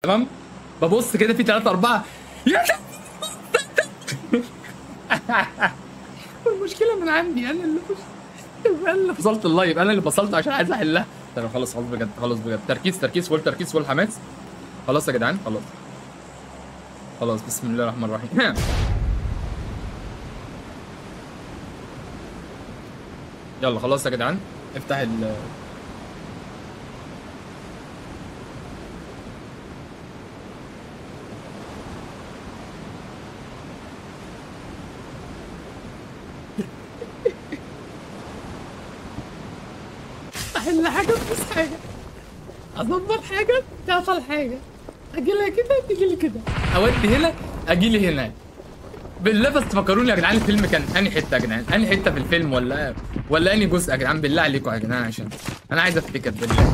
تمام. ببص كده في 3 4 يا المشكله من عندي انا اللي فصلت اللايف، انا اللي فصلته عشان عايز احلها. تمام خلاص خلاص بجد خلاص بجد تركيز تركيز فول تركيز فول حماس. خلاص يا جدعان خلاص خلاص بسم الله الرحمن الرحيم. يلا خلاص يا جدعان افتح ال احل حاجه بس حاجه اظبط حاجه تعطل حاجه اجي لها كده تيجي لي كده اودي هنا اجي لي هنا. بالله بس تفكروني يا جدعان الفيلم كان انهي حته يا جدعان؟ انهي حته في الفيلم ولا انهي جزء يا جدعان؟ بالله عليكم يا جدعان عشان انا عايز افتكر بالله.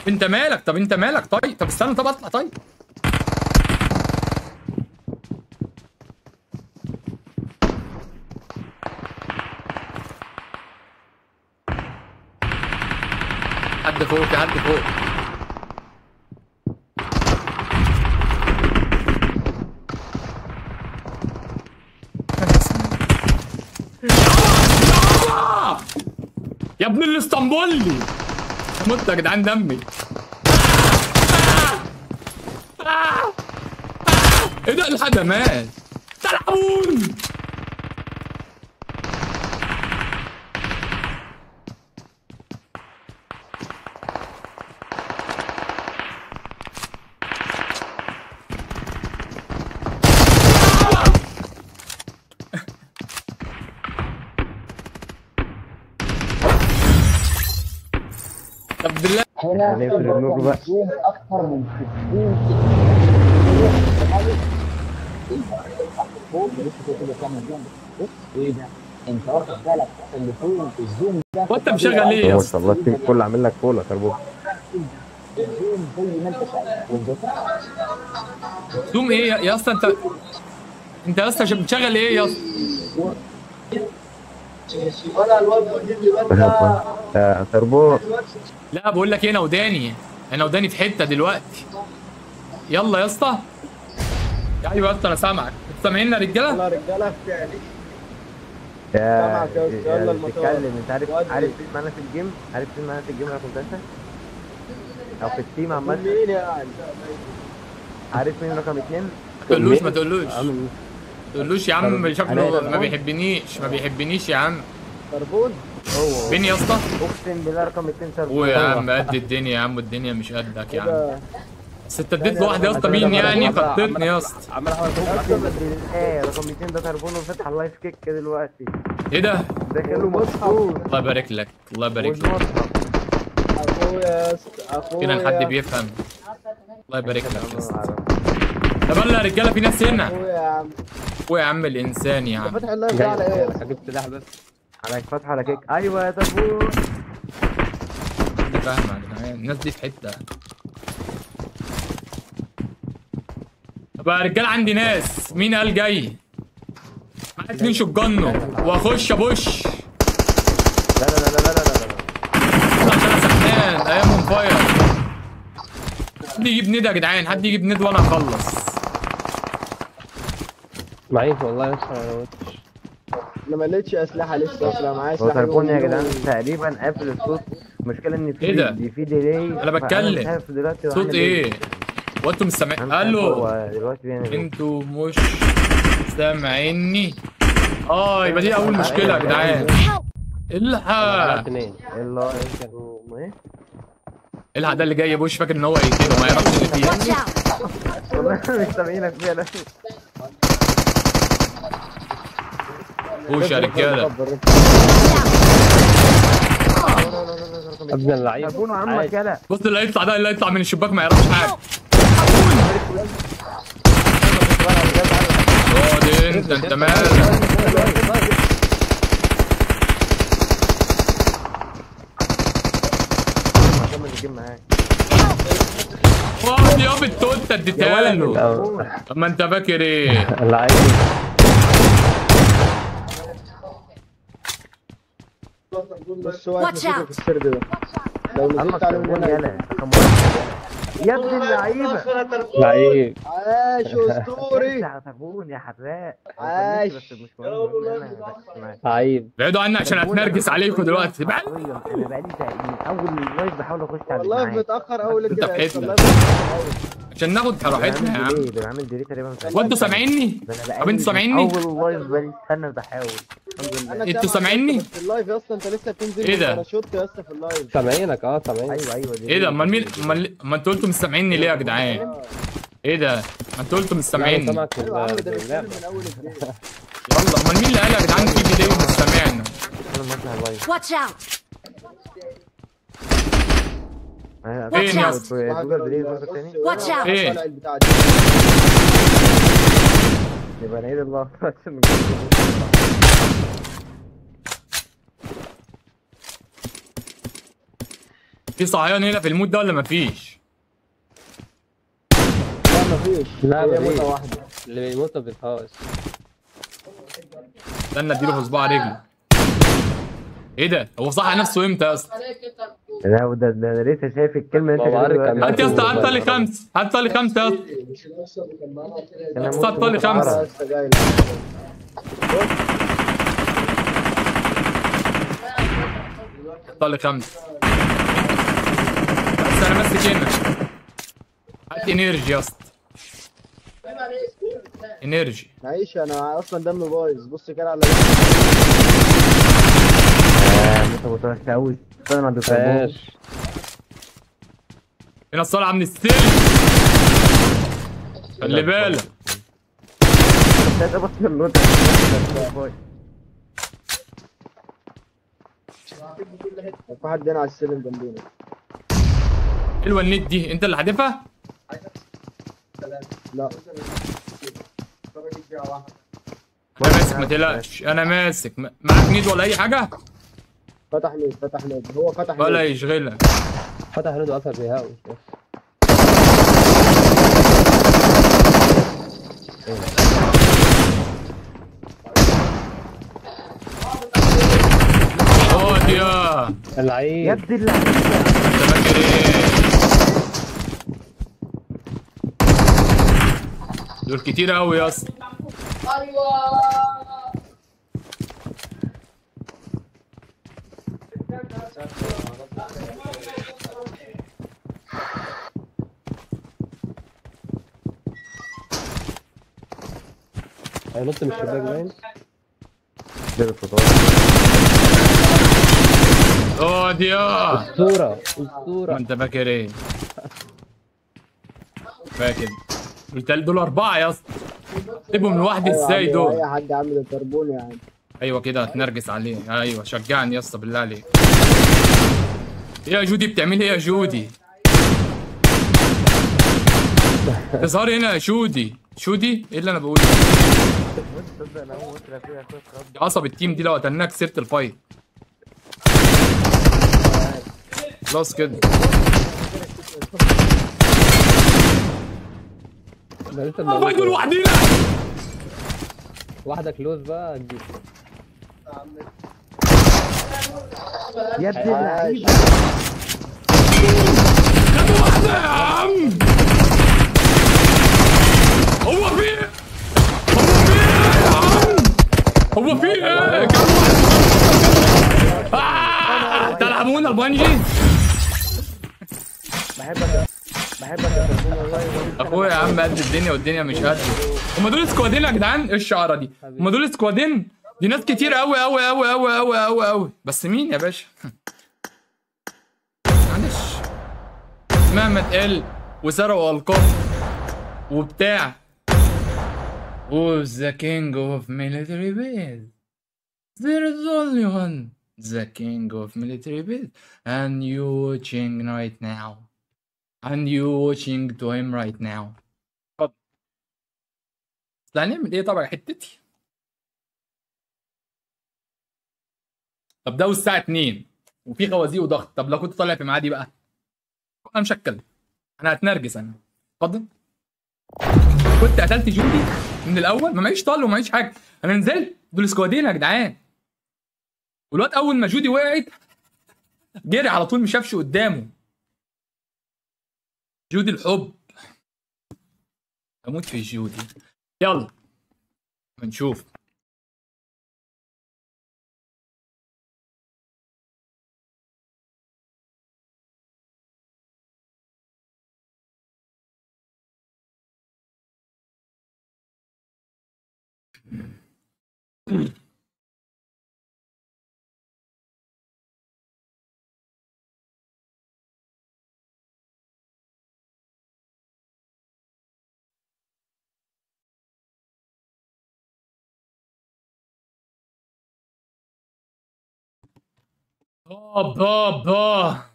انت مالك؟ طب انت مالك؟ طيب طب استنى طب اطلع طيب. حد فوق في حد فوق. يا ابن الاسطنبولي مت يا جدعان دمي. ايه ده الحد مات تلعبون. طب بالله هنا الزوم اكتر من 60 ايه ده؟ انت واخد بالك اللي فوق الزوم ده؟ وانت مشغل ايه يا ما اسطى؟ شاء الله التيم كله عامل لك فول يا كربون. الزوم زي ما انت شايف. زوم ايه يا اسطى؟ انت يا اسطى بتشغل ايه يا اسطى؟ يا كربون لا بقول لك ايه، انا وداني في حته دلوقتي. يلا يا اسطى. ايوه يا اسطى انا سامعك. انتوا سامعيننا يا رجاله؟ يلا رجاله بتاعي يا يلا المطار. تتكلم. انت عارف مين معانا في الجيم؟ عارف مين معانا في الجيم رقم 3 او في التيم عامه؟ مين يعني؟ عارف مين رقم 2؟ ما تقولوش يا عم شكله ما بيحبنيش يا عم. كربون هو فين يا اسطى؟ اقسم بالله رقم 2 سربون. هو يا عم قد الدنيا يا عم، الدنيا مش قدك يا عم. بس انت اديت لواحد يا اسطى مين يعني؟ خطتني يا اسطى. عمال احاول اقسم بالله رقم 2 ده سربون وفتح اللايف كيك دلوقتي. ايه ده؟ داخل له مصفوف. الله يبارك لك الله يبارك لك. اخويا كده حد بيفهم. الله يبارك لك يا اسطى. طب يلا يا رجاله في ناس هنا. اخويا يا عم هو يا عم الانسان يا عم. فتح اللايف ده على ايه؟ جبت سلاح بس على فتح على كيك. ايوه يا سربون. انت فاهم يا جدعان الناس دي في حته. طب يا رجاله عندي ناس. مين قال جاي؟ معايا 2 شجنه واخش ابوش. لا لا لا لا لا لا لا عشان انا سخنان ايام اون فاير. حد يجيب ند يا جدعان، حد يجيب ند وانا اخلص. معيش والله يا اسطى. انا ما لقيتش اسلحه لسه اصلا معايا هو سلاح. سربون يا جدعان تقريبا قافل الصوت. المشكله ان ايه ده؟ في ديلي. انا بتكلم. صوت ايه؟ وانتم مش سامعين؟ الو هو دلوقتي يعني انتوا مش سامعيني؟ يبقى دي اول مشكله يا جدعان. الحق الحق ده اللي جاي بوش فاكر ان هو يقتله ما يعرفش اللي فيه. والله مش سامعينك فعلا. بوش يا رجاله. ابن اللعيب سربون وعمك يلا. بص اللي هيطلع ده اللي هيطلع من الشباك ما يعرفش حاجه. انت مالك؟ الجيم معاك. واحد يا يابا التوته اديتها له. طب ما انت فاكر ايه؟ لعيب. بص واقف Watch مسكه out. في السرد ده. لو نزلت عليه من هنا يلا رقم واحد. يا ابن اللعيبه لعيب. عاش اسطوري. ارجع تربون يا حراق. عاش. بس مش مهم انا بس معاك. لعيب. بعدوا عني عشان هتنرجس عليكم دلوقتي. انا بقالي من اول لايف بحاول اخش على والله الجماعات. متاخر قوي انت كده. في حتة. والله متأخر أوي. عشان ناخد راحتنا يا عم. ده بعمل ديليت تقريبا. وانتوا سامعيني؟ ده أنا طب بقالي انتوا سامعيني؟ اول لايف بقالي سنه بحاول. الحمد لله. انا انتوا سامعك سامعيني؟ يا اسطى، بس اللايف يا اسطى انت لسه بتنزل ايه ده؟ باراشوت يا اسطى في اللايف. سامعينك سامعينك. ايوه ايه ده؟ امال مين؟ امال انتوا قلتوا مش سامعيني ليه يا جدعان؟ ايه ده؟ ما انتوا قلتوا مش لا، سامعيني. سامعك في ايوه يا عم ده بيتكلم اللعبة. من اول الجيم. يلا امال مين اللي قال يا جدعان في فيديو مش سامعنا؟ انا مسح اللايف. Watch out! فين يا اسطى؟ جوجل بلاي برضه تاني. Watch out. ايه؟ طالع البتاع دي. يبقى نعيد الله عشان في صحيان هنا في المود ده ولا مفيش؟ لا مفيش. لا، هي مفيش. موتة واحده. اللي بيموت ما بيتهاش. استنى اديله في صباع رجله. ايه ده؟ هو صح نفسه امتى يا اسطى؟ لا ده لسه شايف الكلمه اللي انت والله بتقولها كان هات يا اسطى هات لي خمس، هات لي خمسه يا اسطى. حط لي خمسة. لسه جاي لك. حط لي خمسه. بس انا ماسك هنا. هات انرجي يا اسطى. انرجي. معيش انا اصلا دمي بايظ. بص كده على انت بتوحش قوي. استنى عند الكربون. فاش. هنا الصالعه من السلم. خلي بالك. ده بص النوت. في حد هنا على السلم جنبينا. حلوه النت دي، انت اللي حادفها؟ لا انا ماسك ما تقلقش، انا ماسك. معاك نيد ولا اي حاجه؟ فتح نيد فتح نيد. هو فتح ولا نيد. يشغلك. فتح رد وقفل بيهاوي. اقعد يا اللعيب. يا ابن اللعيبه. انت فاكر ايه؟ دول كتير قوي يا اسطى. هينط من الشباك باين. ده الفطار. اقعد يا اسطوره ما اسطوره. انت فاكر ايه؟ فاكر دول اربعه يا اسطى. سيبهم لوحدي ازاي اي دول؟ حد عامل الكربون يعني. ايوه كده هتنرجس عليه. ايوه شجعني يا اسطى بالله عليك. ايه يا جودي بتعملي ايه يا جودي؟ تظهري هنا يا شودي. شودي ايه اللي انا بقوله؟ تصدق انا اول مره فيها كويس خالص. عصب التيم دي لو قتلناك سيره الفايت. خلاص كده. ده لسه فايتوا لوحدينا. واحده كلوز بقى تجيب. يا ابن اللعيبه. كام واحده يا عم؟ هو في ايه؟ هو في ايه يا عم؟ هو في ايه؟ كام واحده؟ تلعبونا البنجي؟ بحبك يا كربون والله. اخويا يا عم قد الدنيا والدنيا مش قد. هما دول سكوادين يا جدعان؟ ايه الشعره دي؟ هما دول سكوادين؟ دي ناس كتير قوي قوي قوي قوي قوي قوي قوي. بس مين يا باشا؟ معلش مهما اتقال وسرقوا القاب وبتاع. Who's the king of military base? There is only one. The king of military base. And you watching right now. And you watching to him right now. اتفضل. اصل هنعمل ايه طبعا حتتي. طب ده والساعة 2 وفي خوازيق وضغط. طب لو كنت طالع في ميعادي بقى انا مش هتكلم. انا هتنرجس انا. اتفضل. كنت قتلت جودي من الاول، ما معيش طل وما معيش حاجه، انا نزلت دول سكوادين يا جدعان. والواد اول ما جودي وقعت جري على طول، ما شافش قدامه. جودي الحب، اموت في جودي. يلا هنشوف. بابا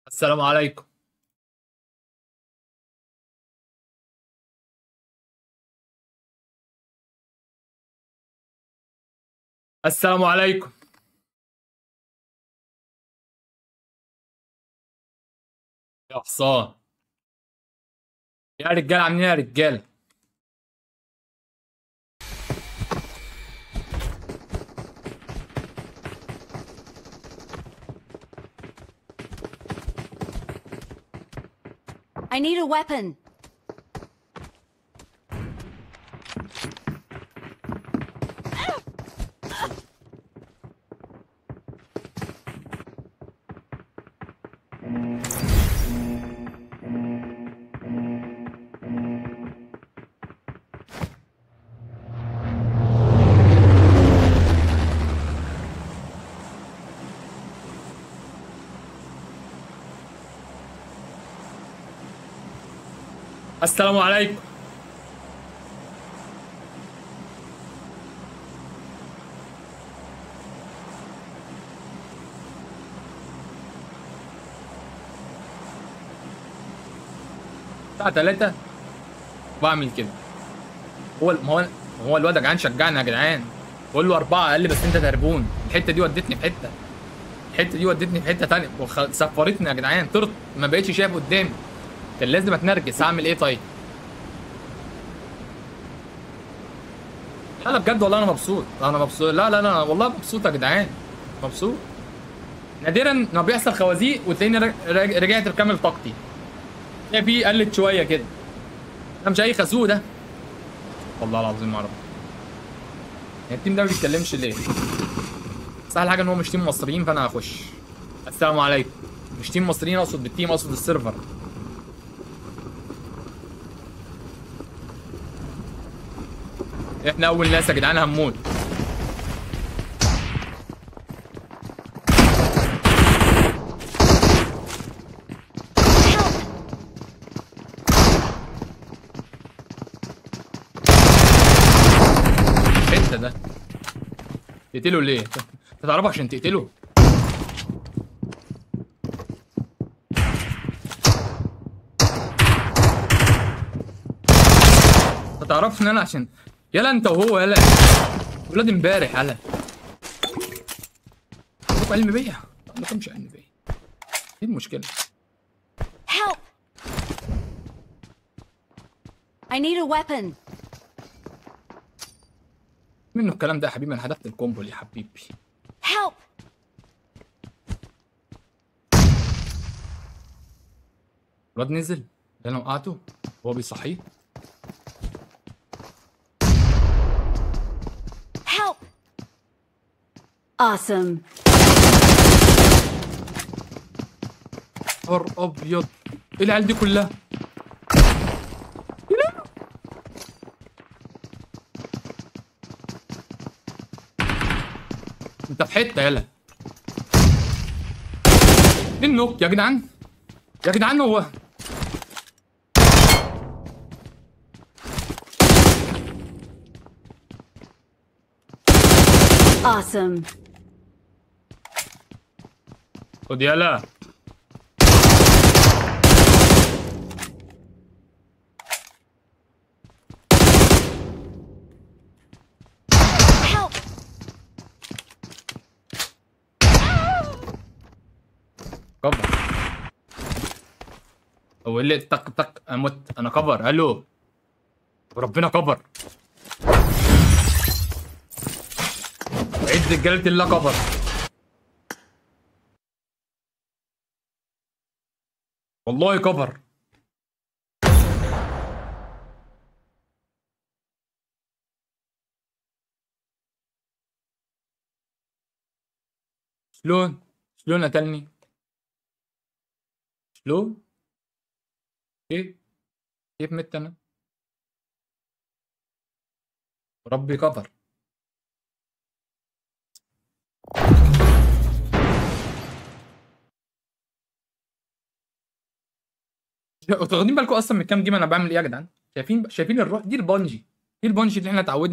السلام عليكم. السلام عليكم. يا حصان، يا رجاله عاملين ايه يا رجاله؟ I need a weapon. السلام عليكم. الساعة 3 بعمل كده. هو الواد يا جدعان شجعنا يا جدعان. بقول له 4 قال لي بس انت تربون. الحتة دي ودتني في حتة. الحتة دي ودتني في حتة تانية سفرتني يا جدعان. طرت ما بقتش شايف قدامي. كان لازم اتنرجس. اعمل ايه طيب؟ لا بجد والله انا مبسوط. انا مبسوط. لا والله مبسوط يا جدعان. مبسوط. نادرا ما بيحصل خوازيق وتلاقيني رجعت بكامل طاقتي. تلاقي فيه قلت شويه كده. ده مش اي خازوق ده. والله العظيم ما اعرف. التيم ده ما بيتكلمش ليه؟ سهل حاجه ان هو مش تيم مصريين فانا هخش. السلام عليكم. مش تيم مصريين، اقصد بالتيم اقصد السيرفر. احنا اول ناس يا جدعان هنموت. انت ده تقتله ليه؟ انت تعرفه عشان تقتله؟ انت تعرفش ان انا عشان يلا انت وهو يلا ولاد امبارح يلا. عندكم علم بيا؟ ما عندكمش علم بيا. ايه المشكلة؟ Help! I need a weapon. منه الكلام ده يا حبيبي. انا هدفت الكومبو يا حبيبي. Help! الواد نزل اللي انا وقعته وهو بيصحيه. Help! Awesome. نهار ابيض. ايه العيال دي كلها؟ انت في حته يلا. ايه النوك يا جدعان؟ يا جدعان هو Awesome. خد يلا. Help. كفر. هو اللي طق طق اموت انا كفر. الو ربنا كفر. عد رجاله الله كفر. والله كفر. شلون قتلني؟ شلون؟ كيف مت انا؟ ربي كفر. واخدين بالكم اصلا من كام جيم انا بعمل ايه يا جدعان؟ شايفين الروح دي البانجي اللي احنا اتعودنا